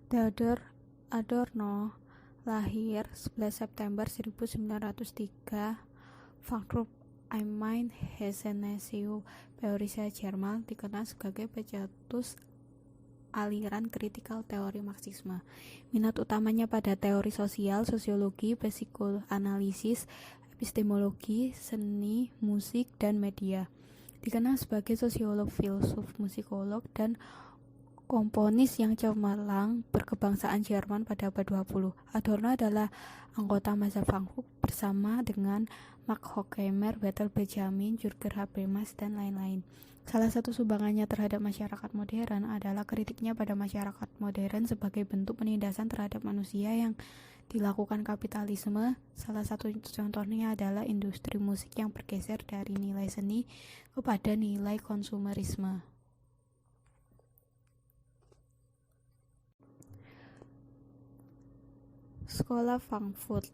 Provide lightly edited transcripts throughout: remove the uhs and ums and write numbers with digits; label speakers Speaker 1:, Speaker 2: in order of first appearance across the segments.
Speaker 1: Theodor Adorno lahir 11 September 1903, Frankfurt am Main, Hesse-Nassau, Prussia, Jerman, dikenal sebagai pencetus aliran kritikal teori Marxisme. Minat utamanya pada teori sosial, sosiologi, psikoanalisis, epistemologi, seni, musik, dan media. Dikenal sebagai sosiolog, filsuf, musikolog, dan komponis yang cemerlang berkebangsaan Jerman pada abad 20. Adorno adalah anggota masa Frankfurt bersama dengan Max Horkheimer, Walter Benjamin, Jürgen Habermas, dan lain-lain. Salah satu sumbangannya terhadap masyarakat modern adalah kritiknya pada masyarakat modern sebagai bentuk penindasan terhadap manusia yang dilakukan kapitalisme. Salah satu contohnya adalah industri musik yang bergeser dari nilai seni kepada nilai konsumerisme. Sekolah Frankfurt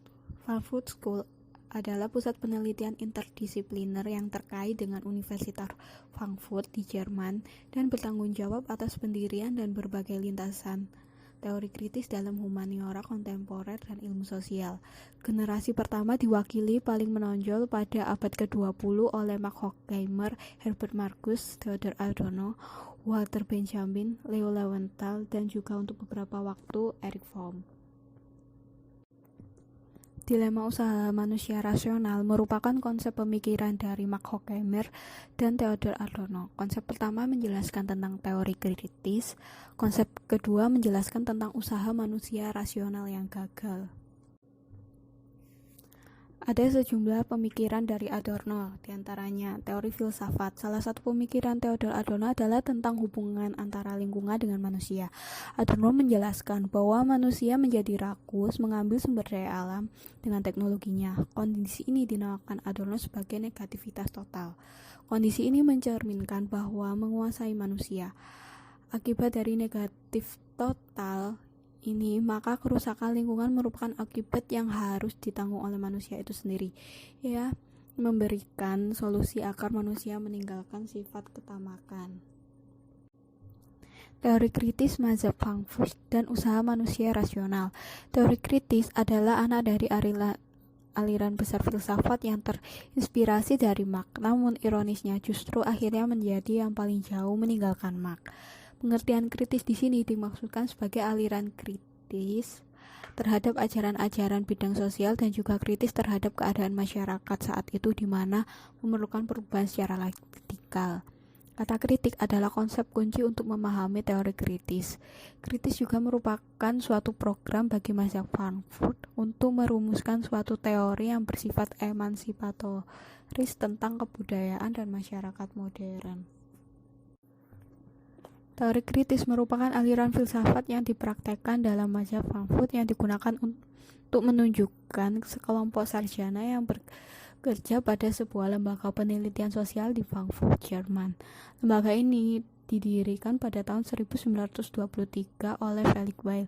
Speaker 1: School adalah pusat penelitian interdisipliner yang terkait dengan Universitas Frankfurt di Jerman dan bertanggung jawab atas pendirian dan berbagai lintasan teori kritis dalam humaniora kontemporer dan ilmu sosial. Generasi pertama diwakili paling menonjol pada abad ke-20 oleh Max Horkheimer, Herbert Marcuse, Theodor Adorno, Walter Benjamin, Leo Lewenthal, dan juga untuk beberapa waktu Erich Fromm. Dilema usaha manusia rasional merupakan konsep pemikiran dari Max Horkheimer dan Theodor Adorno. Konsep pertama menjelaskan tentang teori kritis, konsep kedua menjelaskan tentang usaha manusia rasional yang gagal. Ada sejumlah pemikiran dari Adorno, diantaranya teori filsafat. Salah satu pemikiran Theodor Adorno adalah tentang hubungan antara lingkungan dengan manusia. Adorno menjelaskan bahwa manusia menjadi rakus mengambil sumber daya alam dengan teknologinya. Kondisi ini dinamakan Adorno sebagai negativitas total. Kondisi ini mencerminkan bahwa menguasai manusia. Akibat dari negatif total ini, maka kerusakan lingkungan merupakan akibat yang harus ditanggung oleh manusia itu sendiri. Ya, memberikan solusi agar manusia meninggalkan sifat ketamakan. Teori kritis mazhab Frankfurt dan usaha manusia rasional. Teori kritis adalah anak dari aliran besar filsafat yang terinspirasi dari Marx, namun ironisnya justru akhirnya menjadi yang paling jauh meninggalkan Marx. Pengertian kritis di sini dimaksudkan sebagai aliran kritis terhadap ajaran-ajaran bidang sosial dan juga kritis terhadap keadaan masyarakat saat itu di mana memerlukan perubahan secara radikal. Kata kritik adalah konsep kunci untuk memahami teori kritis. Kritis juga merupakan suatu program bagi mazhab Frankfurt untuk merumuskan suatu teori yang bersifat emansipatoris tentang kebudayaan dan masyarakat modern. Teori kritis merupakan aliran filsafat yang dipraktekkan dalam mazhab Frankfurt yang digunakan untuk menunjukkan sekelompok sarjana yang bekerja pada sebuah lembaga penelitian sosial di Frankfurt, Jerman. Lembaga ini didirikan pada tahun 1923 oleh Felix Weil,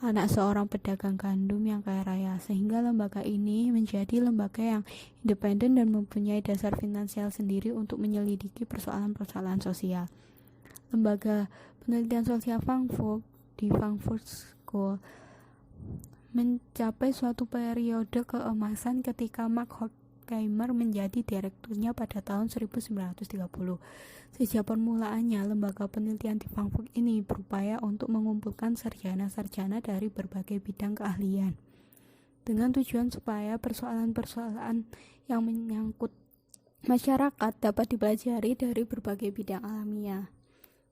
Speaker 1: anak seorang pedagang gandum yang kaya raya, sehingga lembaga ini menjadi lembaga yang independen dan mempunyai dasar finansial sendiri untuk menyelidiki persoalan-persoalan sosial. Lembaga penelitian sosial Frankfurt di Frankfurt School mencapai suatu periode keemasan ketika Max Horkheimer menjadi direkturnya pada tahun 1930. Sejak permulaannya, lembaga penelitian di Frankfurt ini berupaya untuk mengumpulkan sarjana-sarjana dari berbagai bidang keahlian dengan tujuan supaya persoalan-persoalan yang menyangkut masyarakat dapat dipelajari dari berbagai bidang alamiah.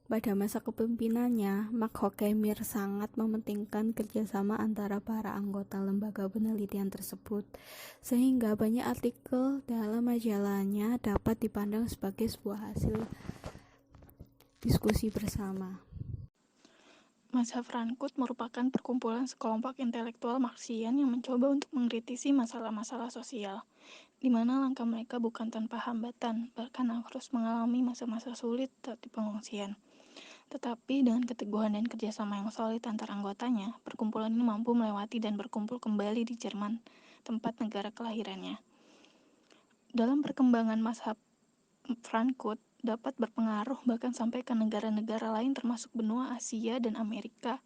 Speaker 1: Pada masa kepemimpinannya, Max Horkheimer sangat mementingkan kerjasama antara para anggota lembaga penelitian tersebut, sehingga banyak artikel dalam majalahnya dapat dipandang sebagai sebuah hasil diskusi bersama.
Speaker 2: Mazhab Frankfurt merupakan perkumpulan sekelompok intelektual Marxian yang mencoba untuk mengkritisi masalah-masalah sosial, di mana langkah mereka bukan tanpa hambatan, bahkan harus mengalami masa-masa sulit saat di pengungsian. Tetapi dengan keteguhan dan kerjasama yang solid antar anggotanya, perkumpulan ini mampu melewati dan berkumpul kembali di Jerman, tempat negara kelahirannya. Dalam perkembangan mazhab Frankfurt dapat berpengaruh bahkan sampai ke negara-negara lain termasuk benua Asia dan Amerika.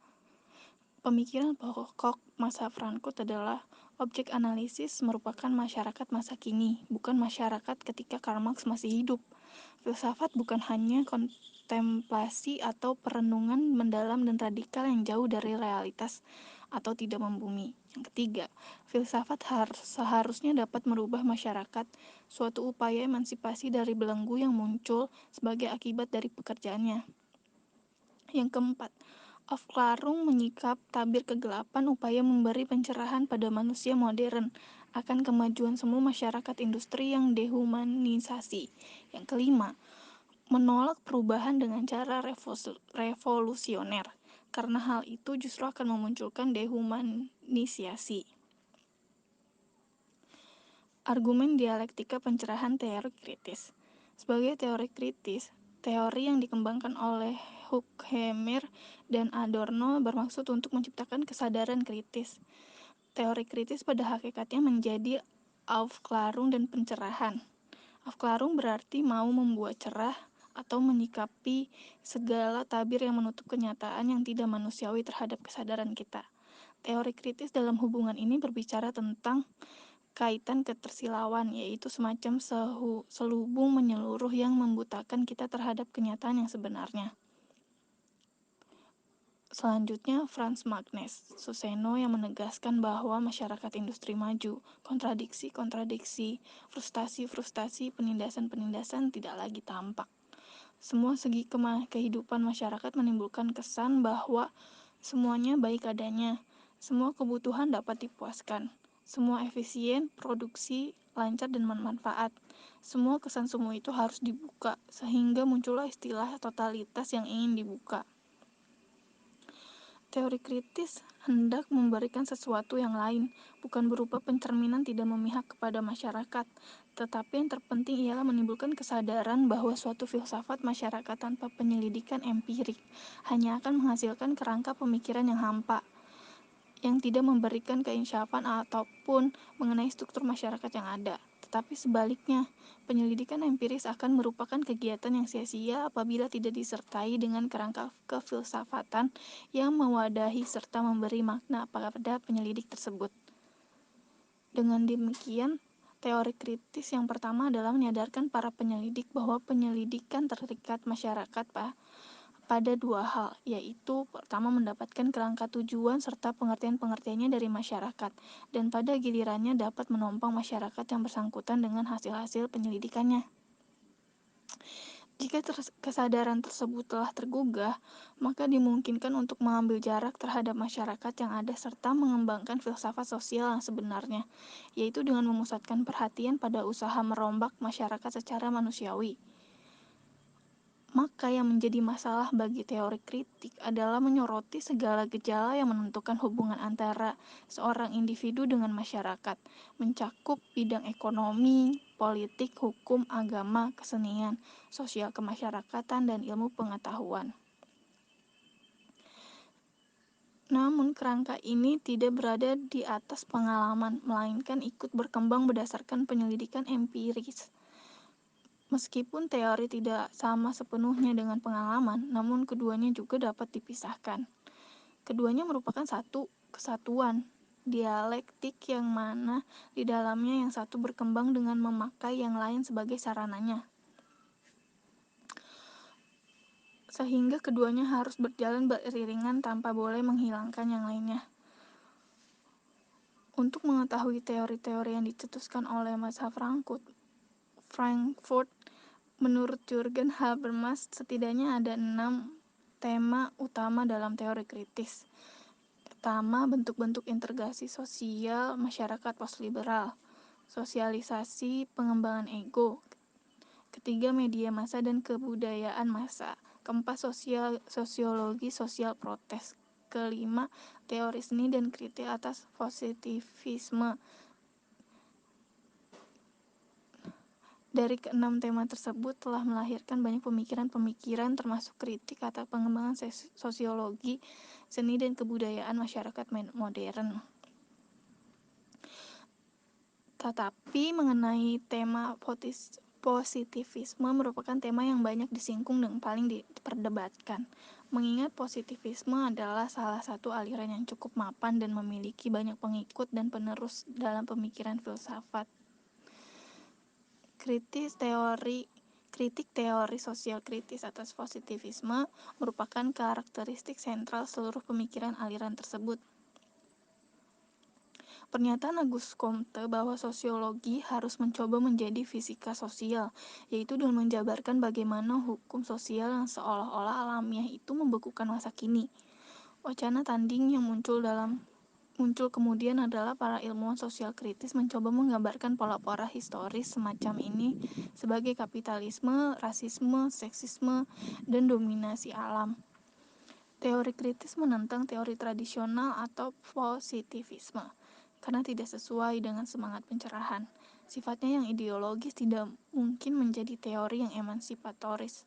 Speaker 2: Pemikiran pokok masa Frankfurt adalah objek analisis merupakan masyarakat masa kini, bukan masyarakat ketika Karl Marx masih hidup. Filsafat bukan hanya kontemplasi atau perenungan mendalam dan radikal yang jauh dari realitas atau tidak membumi. Yang ketiga, filsafat seharusnya dapat merubah masyarakat, suatu upaya emansipasi dari belenggu yang muncul sebagai akibat dari pekerjaannya. Yang keempat, Aufklärung menyikap tabir kegelapan upaya memberi pencerahan pada manusia modern akan kemajuan semua masyarakat industri yang dehumanisasi. Yang kelima, menolak perubahan dengan cara revolusioner, karena hal itu justru akan memunculkan dehumanisasi. Argumen dialektika pencerahan teori kritis. Sebagai teori kritis, teori yang dikembangkan oleh Horkheimer dan Adorno bermaksud untuk menciptakan kesadaran kritis. Teori kritis pada hakikatnya menjadi Aufklärung dan pencerahan. Aufklärung berarti mau membuat cerah atau menyikapi segala tabir yang menutup kenyataan yang tidak manusiawi terhadap kesadaran kita. Teori kritis dalam hubungan ini berbicara tentang kaitan ketersilauan, yaitu semacam selubung menyeluruh yang membutakan kita terhadap kenyataan yang sebenarnya. Selanjutnya, Franz Magnus Suseno yang menegaskan bahwa masyarakat industri maju, kontradiksi-kontradiksi, frustasi-frustasi, penindasan-penindasan tidak lagi tampak. Semua segi kehidupan masyarakat menimbulkan kesan bahwa semuanya baik adanya, semua kebutuhan dapat dipuaskan, semua efisien, produksi, lancar dan bermanfaat. Semua kesan semua itu harus dibuka, sehingga muncullah istilah totalitas yang ingin dibuka. Teori kritis hendak memberikan sesuatu yang lain, bukan berupa pencerminan tidak memihak kepada masyarakat, tetapi yang terpenting ialah menimbulkan kesadaran bahwa suatu filsafat masyarakat tanpa penyelidikan empirik hanya akan menghasilkan kerangka pemikiran yang hampa, yang tidak memberikan keinsyafan ataupun mengenai struktur masyarakat yang ada. Tetapi sebaliknya, penyelidikan empiris akan merupakan kegiatan yang sia-sia apabila tidak disertai dengan kerangka kefilsafatan yang mewadahi serta memberi makna pada penyelidik tersebut. Dengan demikian, teori kritis yang pertama adalah menyadarkan para penyelidik bahwa penyelidikan terikat masyarakat pada dua hal, yaitu pertama mendapatkan kerangka tujuan serta pengertian-pengertiannya dari masyarakat, dan pada gilirannya dapat menopang masyarakat yang bersangkutan dengan hasil-hasil penyelidikannya. Jika kesadaran tersebut telah tergugah, maka dimungkinkan untuk mengambil jarak terhadap masyarakat yang ada serta mengembangkan filsafat sosial yang sebenarnya, yaitu dengan memusatkan perhatian pada usaha merombak masyarakat secara manusiawi. Maka yang menjadi masalah bagi teori kritik adalah menyoroti segala gejala yang menentukan hubungan antara seorang individu dengan masyarakat, mencakup bidang ekonomi, politik, hukum, agama, kesenian, sosial kemasyarakatan, dan ilmu pengetahuan. Namun kerangka ini tidak berada di atas pengalaman, melainkan ikut berkembang berdasarkan penyelidikan empiris. Meskipun teori tidak sama sepenuhnya dengan pengalaman, namun keduanya juga dapat dipisahkan. Keduanya merupakan satu kesatuan dialektik yang mana di dalamnya yang satu berkembang dengan memakai yang lain sebagai sarananya. Sehingga keduanya harus berjalan beriringan tanpa boleh menghilangkan yang lainnya. Untuk mengetahui teori-teori yang dicetuskan oleh mazhab Frankfurt, menurut Jürgen Habermas, setidaknya ada 6 tema utama dalam teori kritis. Pertama, bentuk-bentuk integrasi sosial masyarakat postliberal. Sosialisasi pengembangan ego. Ketiga, media massa dan kebudayaan massa. Keempat, sosiologi sosial protes. Kelima, teori seni dan kritik atas positivisme. Dari keenam tema tersebut telah melahirkan banyak pemikiran-pemikiran termasuk kritik atas pengembangan sosiologi, seni dan kebudayaan masyarakat modern. Tetapi mengenai tema Positivisme merupakan tema yang banyak disinggung dan paling diperdebatkan. Mengingat positivisme adalah salah satu aliran yang cukup mapan dan memiliki banyak pengikut dan penerus dalam pemikiran filsafat. Kritik teori sosial kritis atas positivisme merupakan karakteristik sentral seluruh pemikiran aliran tersebut. Pernyataan Auguste Comte bahwa sosiologi harus mencoba menjadi fisika sosial, yaitu dengan menjabarkan bagaimana hukum sosial yang seolah-olah alamiah itu membekukan masa kini. Wacana tanding yang muncul kemudian adalah para ilmuwan sosial kritis mencoba menggambarkan pola-pola historis semacam ini sebagai kapitalisme, rasisme, seksisme, dan dominasi alam. Teori kritis menentang teori tradisional atau positivisme karena tidak sesuai dengan semangat pencerahan. Sifatnya yang ideologis tidak mungkin menjadi teori yang emansipatoris.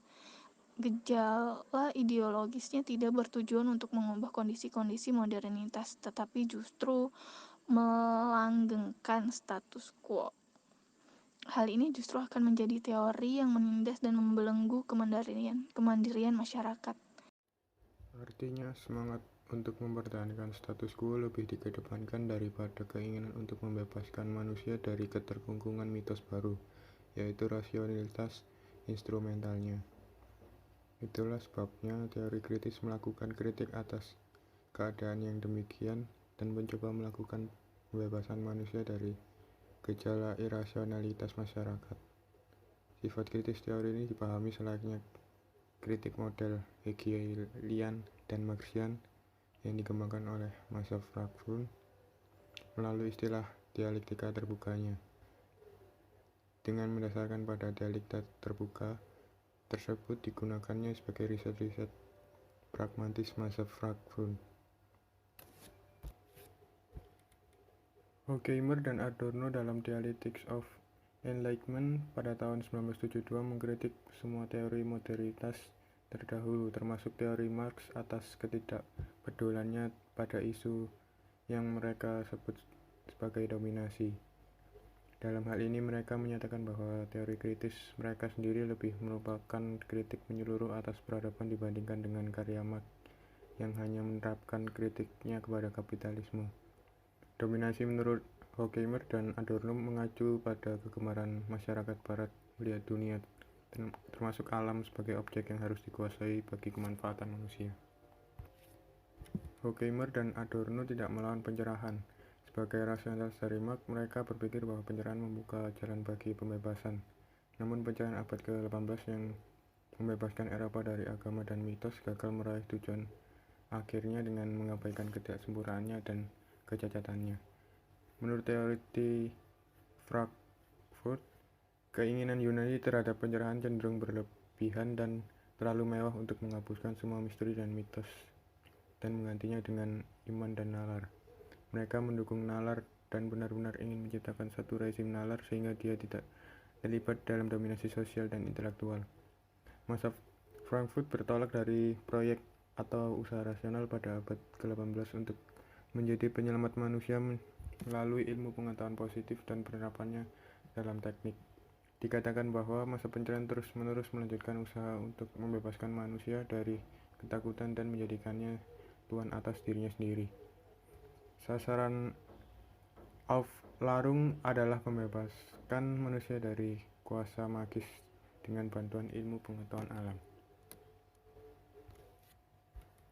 Speaker 2: Gejala ideologisnya tidak bertujuan untuk mengubah kondisi-kondisi modernitas, tetapi justru melanggengkan status quo. Hal ini justru akan menjadi teori yang menindas dan membelenggu kemandirian masyarakat.
Speaker 3: Artinya, semangat untuk mempertahankan status quo lebih dikedepankan daripada keinginan untuk membebaskan manusia dari keterkungkungan mitos baru, yaitu rasionalitas instrumentalnya. Itulah sebabnya teori kritis melakukan kritik atas keadaan yang demikian dan mencoba melakukan pembebasan manusia dari gejala irasionalitas masyarakat. Sifat kritis teori ini dipahami selayaknya kritik model Hegelian dan Marxian yang dikembangkan oleh masa Frankfurt melalui istilah dialektika terbukanya. Dengan mendasarkan pada dialektika terbuka tersebut digunakannya sebagai riset-riset pragmatis masa Frankfurt. Horkheimer dan Adorno dalam Dialectics of Enlightenment pada tahun 1972 mengkritik semua teori modernitas terdahulu, termasuk teori Marx atas ketidakpeduliannya pada isu yang mereka sebut sebagai dominasi. Dalam hal ini mereka menyatakan bahwa teori kritis mereka sendiri lebih merupakan kritik menyeluruh atas peradaban dibandingkan dengan karya Marx yang hanya menerapkan kritiknya kepada kapitalisme. Dominasi menurut Horkheimer dan Adorno mengacu pada kegemaran masyarakat barat melihat dunia, termasuk alam, sebagai objek yang harus dikuasai bagi kemanfaatan manusia. Horkheimer dan Adorno tidak melawan pencerahan. Sebagai rasionalis dari Marx, mereka berpikir bahwa pencerahan membuka jalan bagi pembebasan. Namun pencerahan abad ke-18 yang membebaskan Eropa dari agama dan mitos gagal meraih tujuan akhirnya dengan mengabaikan ketidaksempurnaannya dan kecacatannya. Menurut teori Frankfurt, keinginan Yunani terhadap pencerahan cenderung berlebihan dan terlalu mewah untuk menghapuskan semua misteri dan mitos dan menggantinya dengan iman dan nalar. Mereka mendukung nalar dan benar-benar ingin menciptakan satu rezim nalar sehingga dia tidak terlibat dalam dominasi sosial dan intelektual. Masa Frankfurt bertolak dari proyek atau usaha rasional pada abad ke-18 untuk menjadi penyelamat manusia melalui ilmu pengetahuan positif dan penerapannya dalam teknik. Dikatakan bahwa masa pencerahan terus-menerus melanjutkan usaha untuk membebaskan manusia dari ketakutan dan menjadikannya tuan atas dirinya sendiri. Sasaran Aufklärung adalah membebaskan manusia dari kuasa magis dengan bantuan ilmu pengetahuan alam.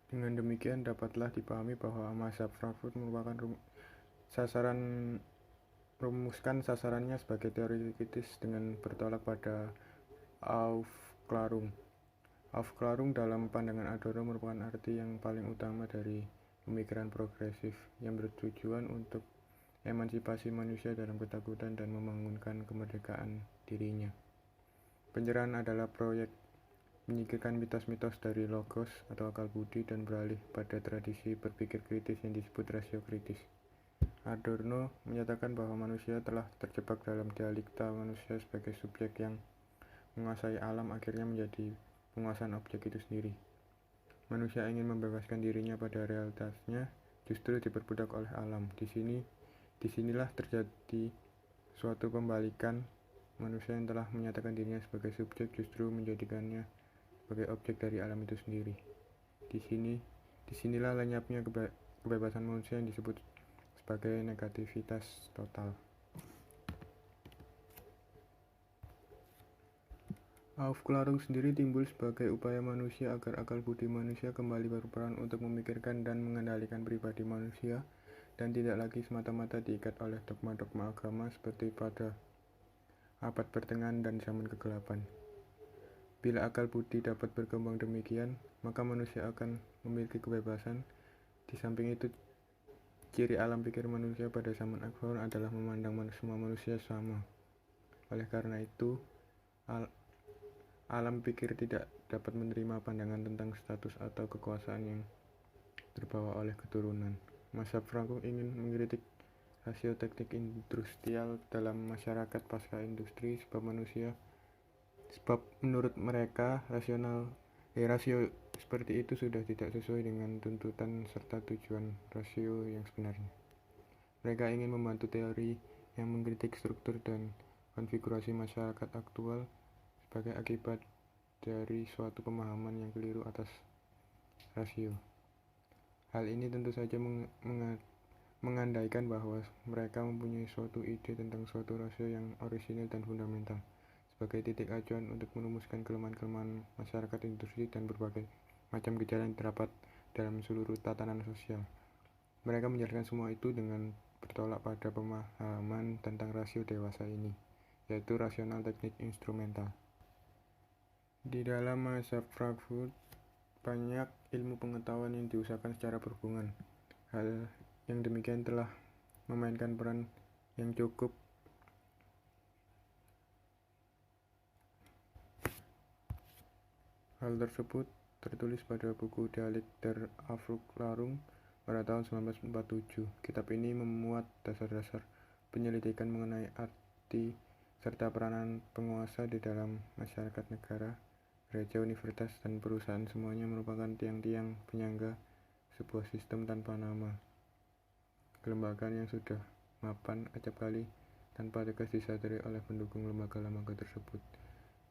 Speaker 3: Dengan demikian dapatlah dipahami bahwa masa Frankfurt merupakan rumuskan sasarannya sebagai teori kritis dengan bertolak pada Aufklärung. Aufklärung dalam pandangan Adorno merupakan arti yang paling utama dari pemikiran progresif yang bertujuan untuk emansipasi manusia dalam ketakutan dan membangunkan kemerdekaan dirinya. Pencerahan adalah proyek menyingkirkan mitos-mitos dari logos atau akal budi dan beralih pada tradisi berpikir kritis yang disebut rasio kritis. Adorno menyatakan bahwa manusia telah terjebak dalam dialektika manusia sebagai subjek yang menguasai alam akhirnya menjadi penguasaan objek itu sendiri. Manusia ingin membebaskan dirinya pada realitasnya, justru diperbudak oleh alam. Disinilah terjadi suatu pembalikan manusia yang telah menyatakan dirinya sebagai subjek justru menjadikannya sebagai objek dari alam itu sendiri. Disinilah lenyapnya kebebasan manusia yang disebut sebagai negativitas total. Aufklärung sendiri timbul sebagai upaya manusia agar akal budi manusia kembali berperan untuk memikirkan dan mengendalikan pribadi manusia dan tidak lagi semata-mata diikat oleh dogma-dogma agama seperti pada abad pertengahan dan zaman kegelapan. Bila akal budi dapat berkembang demikian, maka manusia akan memiliki kebebasan. Di samping itu, ciri alam pikir manusia pada zaman akhir adalah memandang semua manusia sama. Oleh karena itu, alam pikir tidak dapat menerima pandangan tentang status atau kekuasaan yang terbawa oleh keturunan. Mazhab Frankfurt ingin mengkritik rasio teknik industrial dalam masyarakat pasca industri sebab menurut mereka rasio seperti itu sudah tidak sesuai dengan tuntutan serta tujuan rasio yang sebenarnya. Mereka ingin membantu teori yang mengkritik struktur dan konfigurasi masyarakat aktual sebagai akibat dari suatu pemahaman yang keliru atas rasio. Hal ini tentu saja mengandaikan bahwa mereka mempunyai suatu ide tentang suatu rasio yang orisinil dan fundamental sebagai titik acuan untuk merumuskan kelemahan-kelemahan masyarakat industri dan berbagai macam gejala yang terdapat dalam seluruh tatanan sosial. Mereka menjelaskan semua itu dengan bertolak pada pemahaman tentang rasio dewasa ini, yaitu rasional teknik instrumental. Di dalam mazhab Frankfurt, banyak ilmu pengetahuan yang diusahakan secara berhubungan. Hal yang demikian telah memainkan peran yang cukup Hal tersebut tertulis pada buku Dialek der Aufklärung pada tahun 1947. Kitab ini memuat dasar-dasar penyelidikan mengenai arti serta peranan penguasa di dalam masyarakat negara, gereja, universitas, dan perusahaan. Semuanya merupakan tiang-tiang penyangga sebuah sistem tanpa nama, kelembagaan yang sudah mapan acap kali tanpa tegas disadari oleh pendukung lembaga-lembaga tersebut.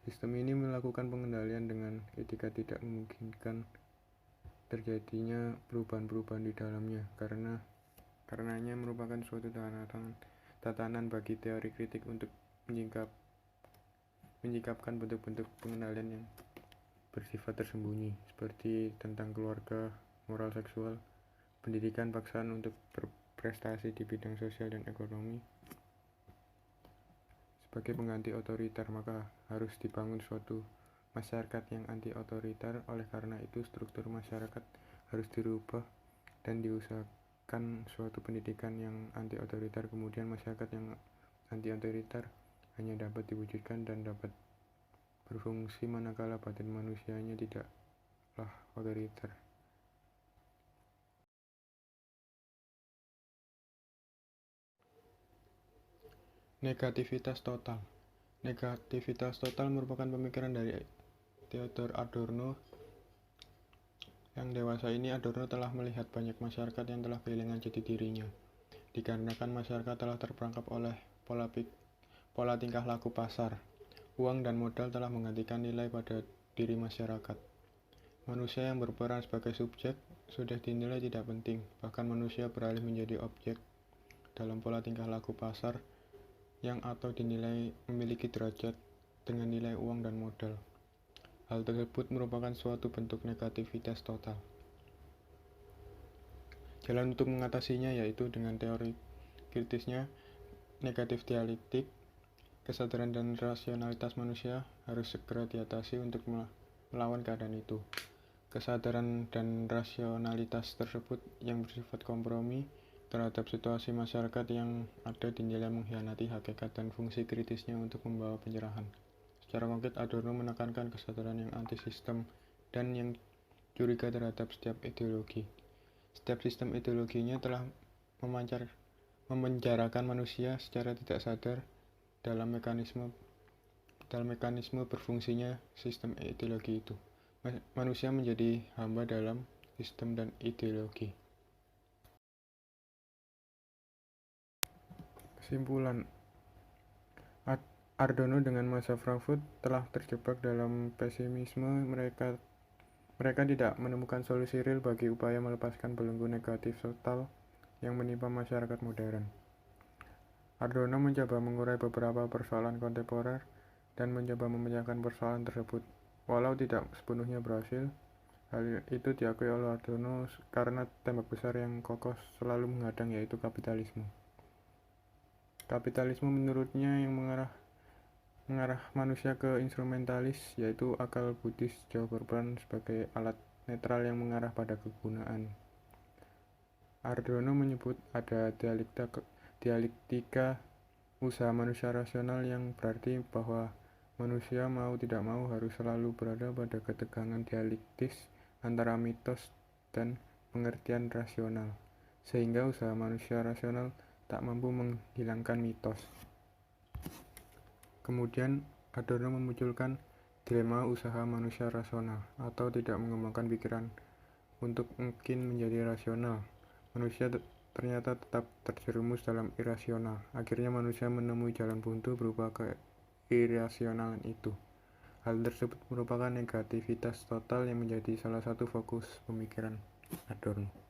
Speaker 3: Sistem ini melakukan pengendalian dengan etika tidak memungkinkan terjadinya perubahan-perubahan di dalamnya, karenanya merupakan suatu tatanan bagi teori kritik untuk menyingkapkan bentuk-bentuk pengendalian yang bersifat tersembunyi, seperti tentang keluarga, moral seksual, pendidikan, paksaan untuk berprestasi di bidang sosial dan ekonomi. Sebagai pengganti otoriter, maka harus dibangun suatu masyarakat yang anti-otoriter. Oleh karena itu, struktur masyarakat harus dirubah dan diusahakan suatu pendidikan yang anti-otoriter. Kemudian masyarakat yang anti-otoriter hanya dapat diwujudkan dan dapat berfungsi manakala batin manusianya tidaklah otoriter. Negativitas total. Negativitas total merupakan pemikiran dari Theodor Adorno. Yang dewasa ini, Adorno telah melihat banyak masyarakat yang telah kehilangan jati dirinya, dikarenakan masyarakat telah terperangkap oleh pola tingkah laku pasar. Uang dan modal telah menggantikan nilai pada diri masyarakat. Manusia yang berperan sebagai subjek sudah dinilai tidak penting, bahkan manusia beralih menjadi objek dalam pola tingkah laku pasar yang atau dinilai memiliki derajat dengan nilai uang dan modal. Hal tersebut merupakan suatu bentuk negativitas total. Jalan untuk mengatasinya yaitu dengan teori kritisnya negatif dialektik. Kesadaran dan rasionalitas manusia harus segera diatasi untuk melawan keadaan itu. Kesadaran dan rasionalitas tersebut yang bersifat kompromi terhadap situasi masyarakat yang ada dinilai mengkhianati hakikat dan fungsi kritisnya untuk membawa pencerahan. Secara konkret, Adorno menekankan kesadaran yang anti-sistem dan yang curiga terhadap setiap ideologi. Setiap sistem ideologinya telah memenjarakan manusia secara tidak sadar dalam mekanisme berfungsinya sistem ideologi itu. Manusia menjadi hamba dalam sistem dan ideologi. Kesimpulan, Adorno dengan masa Frankfurt telah terjebak dalam pesimisme. Mereka tidak menemukan solusi real bagi upaya melepaskan belenggu negatif total yang menimpa masyarakat modern. Adorno mencoba mengurai beberapa persoalan kontemporer dan mencoba memecahkan persoalan tersebut. Walau tidak sepenuhnya berhasil, hal itu diakui oleh Adorno karena tembok besar yang kokoh selalu menghadang, yaitu kapitalisme. Kapitalisme menurutnya yang mengarah manusia ke instrumentalis, yaitu akal Buddhis jauh berperan sebagai alat netral yang mengarah pada kegunaan. Adorno menyebut ada dialektika usaha manusia rasional, yang berarti bahwa manusia mau tidak mau harus selalu berada pada ketegangan dialektis antara mitos dan pengertian rasional, sehingga usaha manusia rasional tak mampu menghilangkan mitos. Kemudian Adorno memunculkan dilema usaha manusia rasional, atau tidak mengembangkan pikiran untuk mungkin menjadi rasional. Manusia ternyata tetap terjerumus dalam irasional. Akhirnya manusia menemui jalan buntu berupa keirasionalan itu. Hal tersebut merupakan negativitas total yang menjadi salah satu fokus pemikiran Adorno.